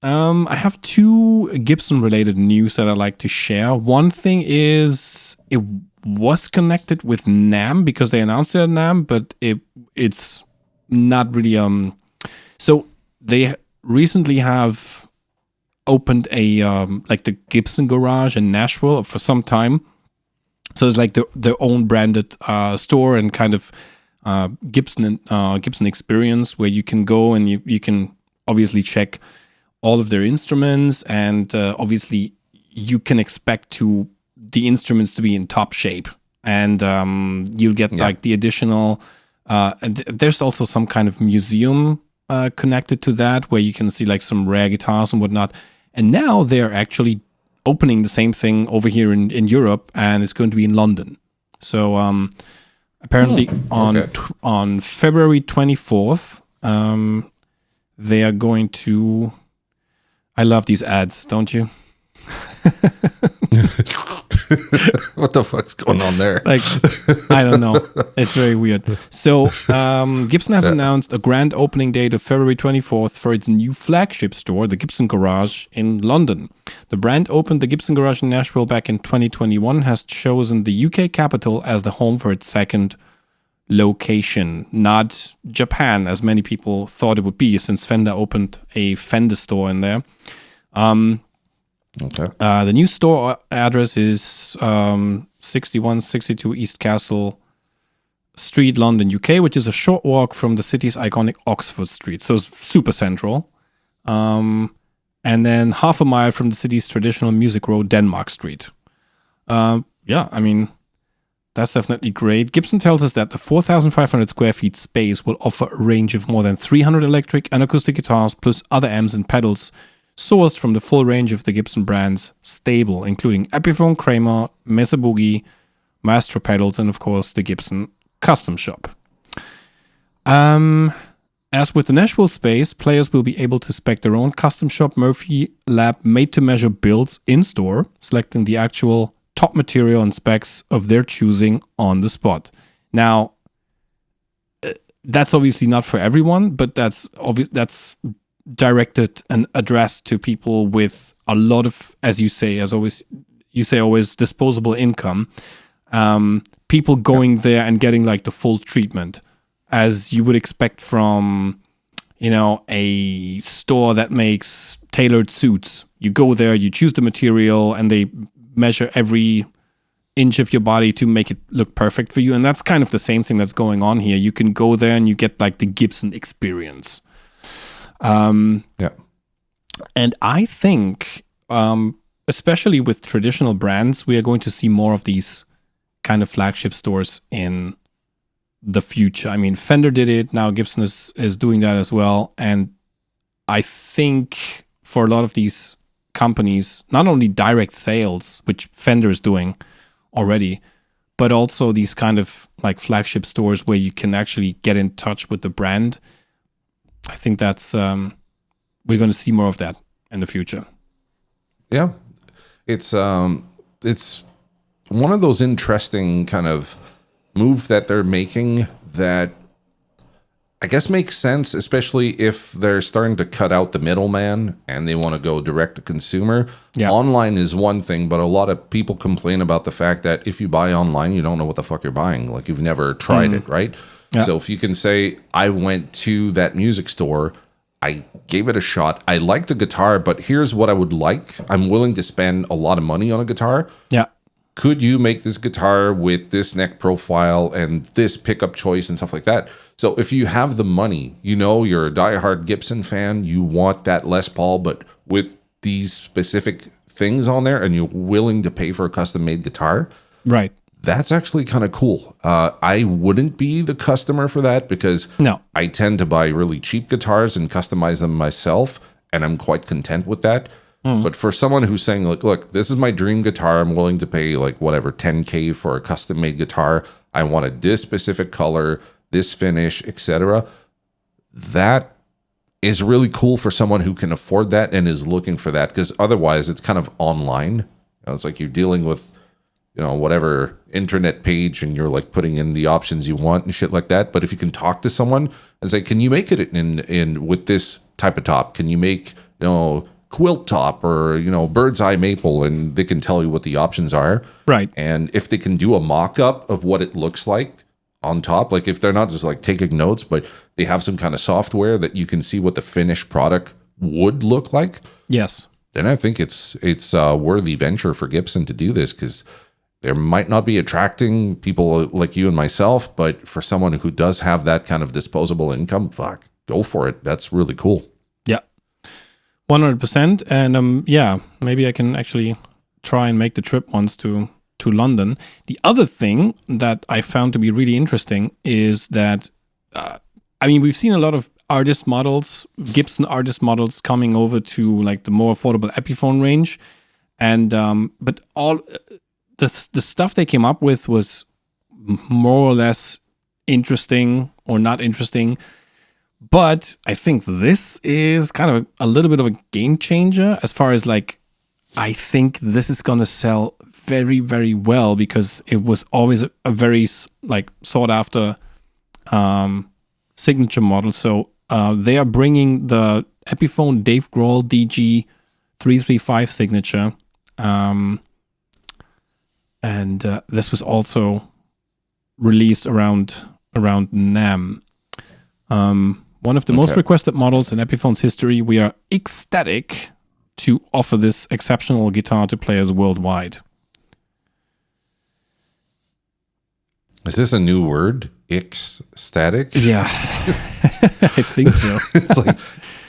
I have two Gibson related news that I'd like to share. One thing is it was connected with NAMM because they announced it at NAMM, but it's not really so they recently have opened a like the Gibson garage in Nashville for some time. So it's like their own branded store and kind of Gibson experience where you can go and you can obviously check all of their instruments, and obviously you can expect the instruments to be in top shape, and you'll get like the additional and there's also some kind of museum connected to that where you can see like some rare guitars and whatnot. And now they're actually opening the same thing over here in Europe, and it's going to be in London. So apparently on February 24th they are going to. I love these ads, don't you? What the fuck's going on there? Like, I don't know. It's very weird. So Gibson has announced a grand opening date of February 24th for its new flagship store, the Gibson Garage in London. The brand opened the Gibson Garage in Nashville back in 2021, has chosen the UK capital as the home for its second location, not Japan, as many people thought it would be, since Fender opened a Fender store in there. The new store address is 6162 East Castle Street, London, UK, which is a short walk from the city's iconic Oxford Street. So it's super central. And then half a mile from the city's traditional music road, Denmark Street. I mean, that's definitely great. Gibson tells us that the 4,500 square feet space will offer a range of more than 300 electric and acoustic guitars, plus other amps and pedals, sourced from the full range of the Gibson brand's stable, including Epiphone, Kramer, Mesa Boogie, Maestro pedals, and of course the Gibson Custom Shop. As with the Nashville space, players will be able to spec their own Custom Shop Murphy Lab made-to-measure builds in-store, selecting the actual top material and specs of their choosing on the spot. Now, that's obviously not for everyone, but that's directed and addressed to people with a lot of, as you say always, disposable income. People going there and getting like the full treatment, as you would expect from, a store that makes tailored suits. You go there, you choose the material, and they measure every inch of your body to make it look perfect for you. And that's kind of the same thing that's going on here. You can go there and you get like the Gibson experience. And I think, especially with traditional brands, we are going to see more of these kind of flagship stores in the future. I mean, Fender did it. Now Gibson is doing that as well. And I think for a lot of these companies, not only direct sales, which Fender is doing already, but also these kind of like flagship stores where you can actually get in touch with the brand. I think that's we're going to see more of that in the future. Yeah, it's one of those interesting kind of move that they're making that I guess makes sense, especially if they're starting to cut out the middleman and they want to go direct to consumer. Yeah. Online is one thing, but a lot of people complain about the fact that if you buy online, you don't know what the fuck you're buying. Like you've never tried it, right? Yeah. So if you can say, I went to that music store, I gave it a shot, I like the guitar, but here's what I would like. I'm willing to spend a lot of money on a guitar. Yeah. Could you make this guitar with this neck profile and this pickup choice and stuff like that? So if you have the money, you're a diehard Gibson fan, you want that Les Paul, but with these specific things on there, and you're willing to pay for a custom-made guitar, right? That's actually kind of cool. I wouldn't be the customer for that because I tend to buy really cheap guitars and customize them myself, and I'm quite content with that. But for someone who's saying, like, look, this is my dream guitar, I'm willing to pay like whatever, $10K for a custom-made guitar. I wanted this specific color, this finish, etc. That is really cool for someone who can afford that and is looking for that, because otherwise it's kind of online. It's like you're dealing with, whatever internet page and you're like putting in the options you want and shit like that. But if you can talk to someone and say, can you make it in with this type of top? Can you make quilt top or, bird's eye maple, and they can tell you what the options are. Right. And if they can do a mock-up of what it looks like on top, like if they're not just like taking notes, but they have some kind of software that you can see what the finished product would look like. Yes. Then I think it's a worthy venture for Gibson to do this, because there might not be attracting people like you and myself, but for someone who does have that kind of disposable income, fuck, go for it. That's really cool. Yeah, 100%. And maybe I can actually try and make the trip once to London. The other thing that I found to be really interesting is that, we've seen a lot of artist models, Gibson artist models coming over to like the more affordable Epiphone range. And, but all the stuff they came up with was more or less interesting or not interesting. But I think this is kind of a little bit of a game changer as far as like, I think this is going to sell very, very well, because it was always a very like sought after signature model. So they are bringing the Epiphone Dave Grohl DG 335 signature. And this was also released around NAMM. One of the most requested models in Epiphone's history. We are ecstatic to offer this exceptional guitar to players worldwide. Is this a new word? Ecstatic? Yeah, I think so. It's like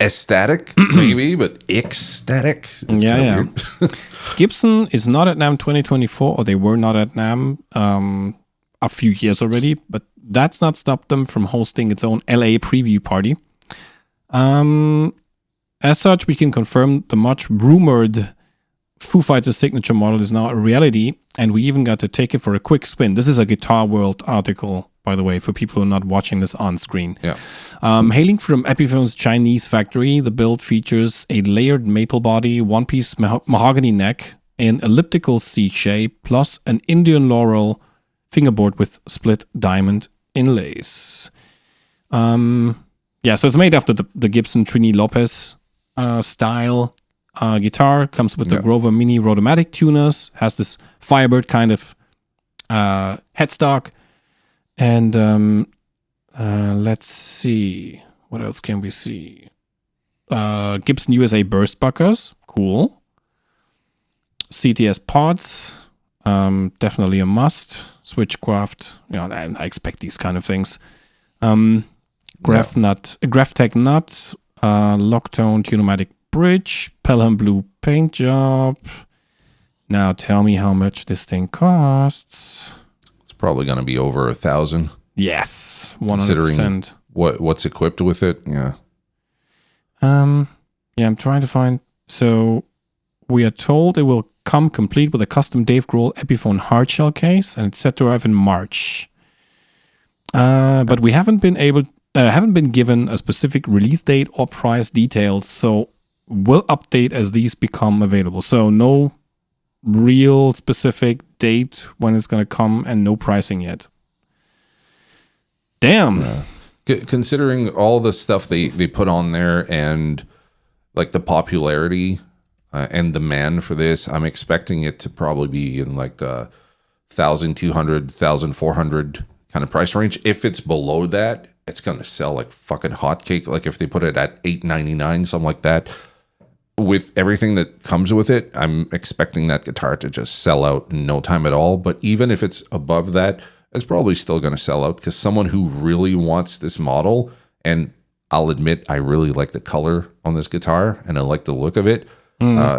ecstatic, maybe, but ecstatic. It's yeah. Gibson is not at NAMM 2024, or they were not at NAMM a few years already, but that's not stopped them from hosting its own LA preview party. As such, we can confirm the much rumored Foo Fighters signature model is now a reality, and we even got to take it for a quick spin. This is a Guitar World article, by the way, for people who are not watching this on screen. Yeah. Hailing from Epiphone's Chinese factory, the build features a layered maple body, one-piece mahogany neck, an elliptical C shape, plus an Indian laurel fingerboard with split diamond inlays. So it's made after the Gibson Trini Lopez style guitar. Comes with the Grover Mini Rotomatic tuners. Has this Firebird kind of headstock. And let's see. What else can we see? Gibson USA burst buckers. Cool. CTS pods. Definitely a must. Switchcraft. I expect these kind of things. Graph Tech nut. Locktone Tunomatic bridge. Pelham blue paint job. Now tell me how much this thing costs. It's probably going to be over 1,000. Yes, 100%. Considering what's equipped with it, yeah. I'm trying to find. So we are told it will come complete with a custom Dave Grohl Epiphone hardshell case, and it's set to arrive in March. But we haven't been given a specific release date or price details, so we'll update as these become available. So no real specific date when it's going to come, and no pricing yet. Damn. Considering all the stuff they put on there, and like the popularity and demand for this, I'm expecting it to probably be in like the 1,200, 1,400 kind of price range. If it's below that, it's going to sell like fucking hotcake. Like if they put it at $899, something like that, with everything that comes with it, I'm expecting that guitar to just sell out in no time at all. But even if it's above that, it's probably still going to sell out, because someone who really wants this model, and I'll admit I really like the color on this guitar and I like the look of it.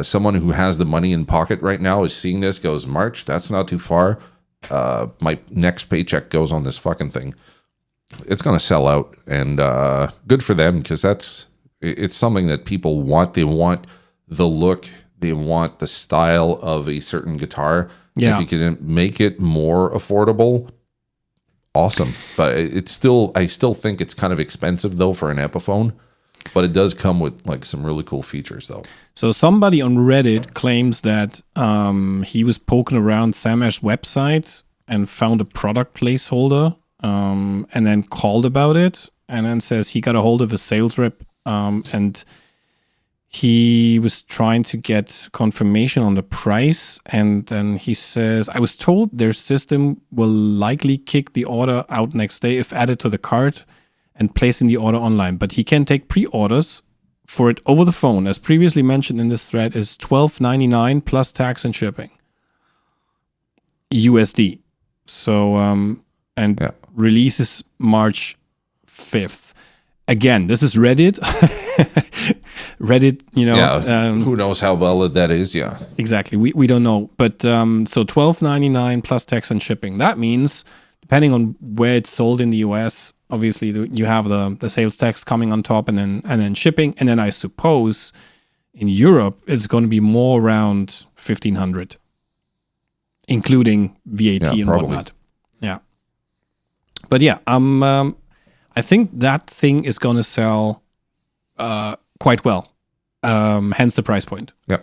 Someone who has the money in pocket right now is seeing this, goes, March, that's not too far. My next paycheck goes on this fucking thing. It's going to sell out, and good for them, because it's something that people want. They want the look, they want the style of a certain guitar. Yeah. If you can make it more affordable, awesome. But I still think it's kind of expensive though for an Epiphone, but it does come with like some really cool features though. So somebody on Reddit claims that he was poking around Samash's website and found a product placeholder, and then called about it, and then says he got a hold of a sales rep, and he was trying to get confirmation on the price, and then he says, I was told their system will likely kick the order out next day if added to the cart and placing the order online, but he can take pre-orders for it over the phone, as previously mentioned in this thread, is $12.99 plus tax and shipping. USD. So, releases March 5th. Again, this is Reddit. Reddit, who knows how valid that is? Yeah. Exactly. We don't know. But so $12.99 plus tax and shipping. That means, depending on where it's sold in the US, obviously you have the sales tax coming on top and then shipping. And then I suppose in Europe, it's going to be more around $1,500, including VAT and probably. whatnot. Yeah. But yeah, I think that thing is going to sell quite well. Hence the price point. Yeah.